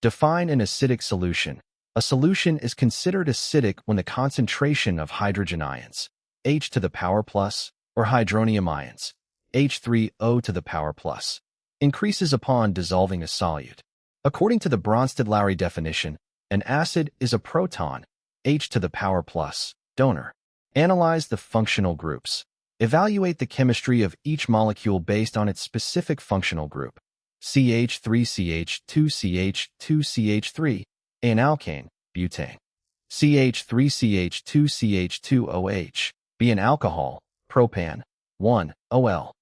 Define an acidic solution. A solution is considered acidic when the concentration of hydrogen ions, H to the power plus, or hydronium ions, H3O to the power plus, increases upon dissolving a solute. According to the Bronsted-Lowry definition, an acid is a proton, H to the power plus, donor. Analyze the functional groups. Evaluate the chemistry of each molecule based on its specific functional group. CH3CH2CH2CH3, an alkane, butane. CH3CH2CH2OH, be an alcohol, propan, 1-OL.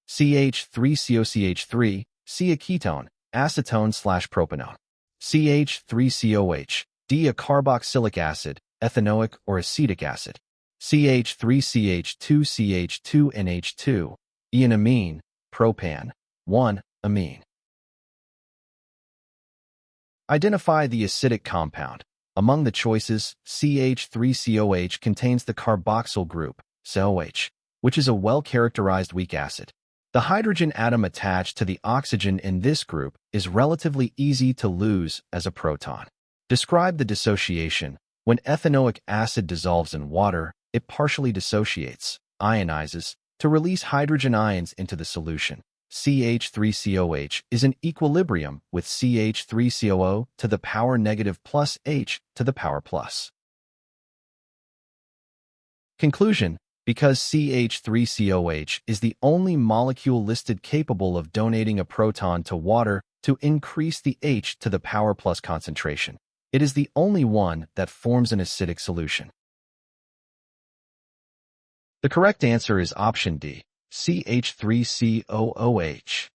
CH3COCH3, C a ketone, acetone/propanone. CH3COH, D a carboxylic acid, ethanoic or acetic acid. CH3CH2CH2NH2, E an amine, propan, 1-amine. Identify the acidic compound. Among the choices, CH3COH contains the carboxyl group, COH, which is a well-characterized weak acid. The hydrogen atom attached to the oxygen in this group is relatively easy to lose as a proton. Describe the dissociation. When ethanoic acid dissolves in water, it partially dissociates, ionizes, to release hydrogen ions into the solution. CH3COH is in equilibrium with CH3COO to the power negative plus H to the power plus. Conclusion: because CH3COH is the only molecule listed capable of donating a proton to water to increase the H to the power plus concentration, it is the only one that forms an acidic solution. The correct answer is option D, CH3COOH.